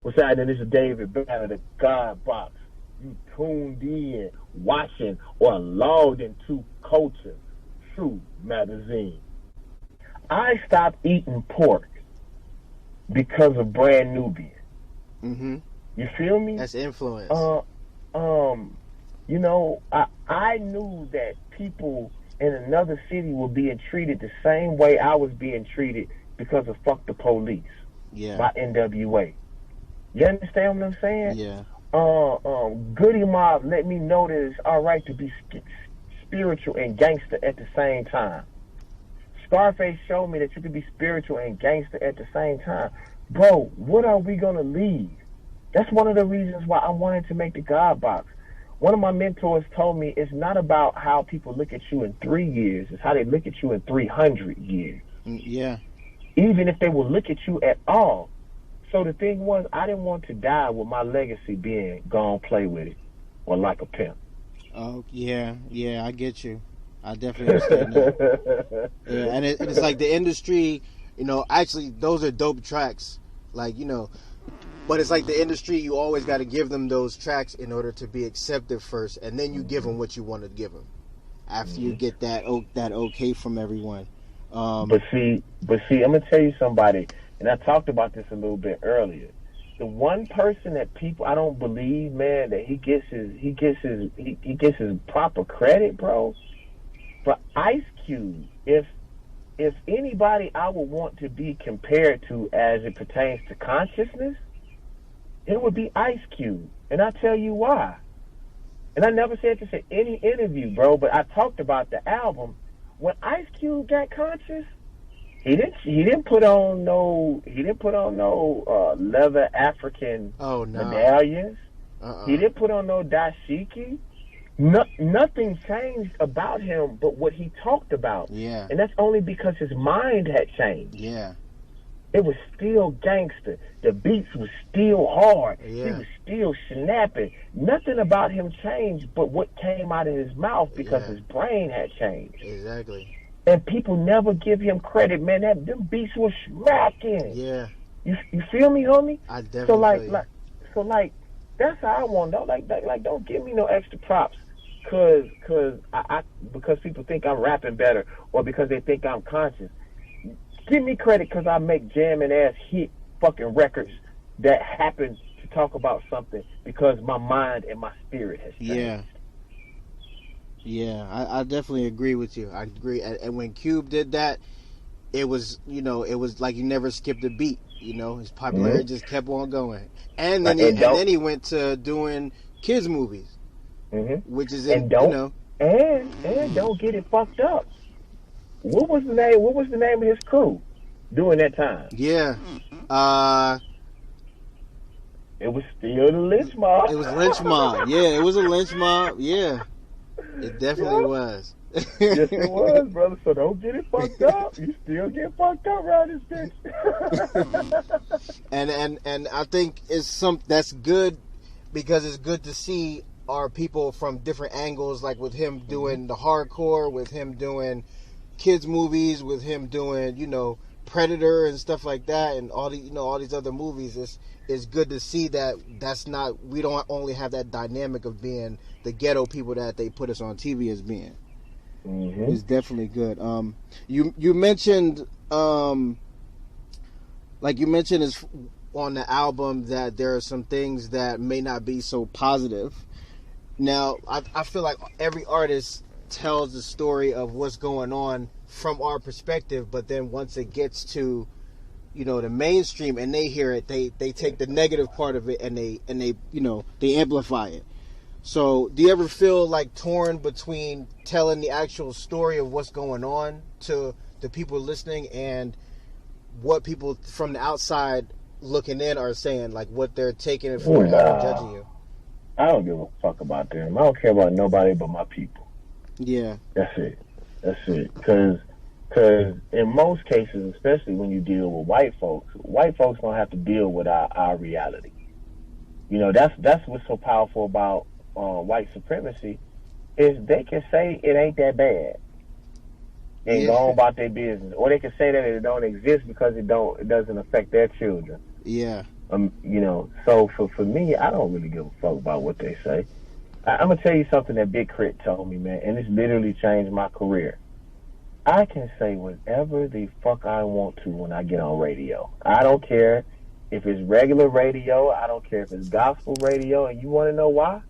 What's happening? This is David Banner, the God Box. You tuned in, watching, or logged into Culture, True Magazine. I stopped eating pork because of Brand Nubian. Mm-hmm. You feel me? That's influence. You know, I knew that people in another city were being treated the same way I was being treated because of Fuck the Police by NWA. You understand what I'm saying? Yeah. Goody Mob let me know that it's all right to be spiritual and gangster at the same time. Scarface showed me that you could be spiritual and gangster at the same time. Bro, what are we going to leave? That's one of the reasons why I wanted to make the God Box. One of my mentors told me it's not about how people look at you in 3 years. It's how they look at you in 300 years. Yeah. Even if they will look at you at all. So the thing was, I didn't want to die with my legacy being gone play with it or like a pimp. Oh, yeah, I get you. I definitely understand that. Yeah, and it's like the industry, you know, actually, those are dope tracks. Like, you know, but it's like the industry, you always got to give them those tracks in order to be accepted first, and then you give them what you want to give them after you get that okay from everyone. But see, I'm gonna tell you somebody, and I talked about this a little bit earlier. The one person that people I don't believe, man, that he gets his proper credit, bro. For Ice Cube, if anybody I would want to be compared to as it pertains to consciousness, it would be Ice Cube. And I'll tell you why. And I never said this in any interview, bro, but I talked about the album. When Ice Cube got conscious, he didn't put on no leather African medallions. He didn't put on no dashiki. Nothing changed about him but what he talked about. Yeah. And that's only because his mind had changed. Yeah. It was still gangster. The beats was still hard. Yeah. He was still snapping. Nothing about him changed but what came out of his mouth because his brain had changed. Exactly. And people never give him credit, man. Them beats were smacking. Yeah. You feel me, homie? I definitely So like that's how I want though. Like don't give me no extra props because people think I'm rapping better or because they think I'm conscious. Give me credit because I make jamming ass hit fucking records that happen to talk about something because my mind and my spirit has changed. Yeah, I definitely agree with you. I agree. And when Cube did that, it was like you never skipped a beat. You know, his popularity just kept on going. And then he went to doing kids movies, which is and don't get it fucked up. What was the name of his crew during that time? Yeah. It was still the Lynch Mob. It was Lynch Mob. Yeah, it was a Lynch Mob. Yeah. It definitely was. Yes, it was, brother. So don't get it fucked up. You still get fucked up around this bitch. and I think that's good because it's good to see our people from different angles, like with him doing the hardcore, with him doing kids movies, with him doing Predator and stuff like that, and all these other movies. It's good to see that we don't only have that dynamic of being the ghetto people that they put us on TV as being. It's definitely good. You mentioned is on the album that there are some things that may not be so positive. Now I feel like every artist tells the story of what's going on from our perspective, but then once it gets to the mainstream and they hear it, they take the negative part of it and they amplify it. So do you ever feel like torn between telling the actual story of what's going on to the people listening and what people from the outside looking in are saying, like what they're taking it for and how they're judging you? I don't give a fuck about them. I don't care about nobody but my people. Yeah. That's it. Because in most cases, especially when you deal with white folks don't have to deal with our reality. That's what's so powerful about white supremacy is they can say it ain't that bad and go on about their business, or they can say that it don't exist because it doesn't affect their children. Yeah. You know, so for me, I don't really give a fuck about what they say. I'm gonna tell you something that Big Crit told me, man, and it's literally changed my career. I can say whatever the fuck I want to when I get on radio. I don't care if it's regular radio. I don't care if it's gospel radio. And you want to know why?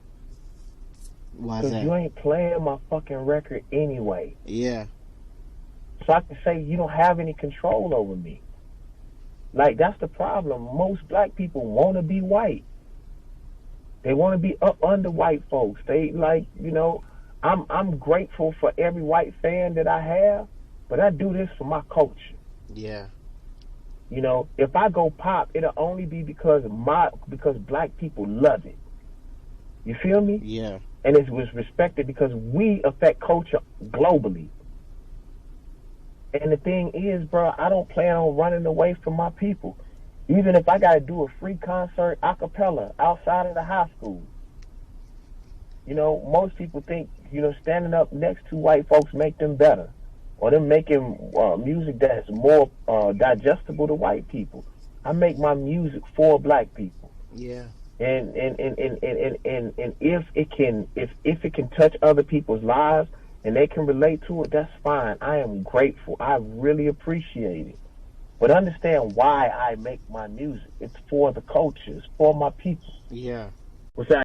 Why is Because that? you ain't playing my fucking record anyway. Yeah. So I can say you don't have any control over me. Like, that's the problem. Most black people want to be white. They want to be up under white folks. They like, you know, I'm grateful for every white fan that I have, but I do this for my culture. Yeah. You know, if I go pop, it'll only be because black people love it. You feel me? Yeah. And it was respected because we affect culture globally. And the thing is, bro, I don't plan on running away from my people. Even if I got to do a free concert a cappella outside of the high school. You know, most people think, you know, standing up next to white folks make them better. Or them making music that's more digestible to white people. I make my music for black people. Yeah. And if it can touch other people's lives and they can relate to it, that's fine. I am grateful. I really appreciate it. But understand why I make my music. It's for the culture. It's for my people. Yeah. What's that?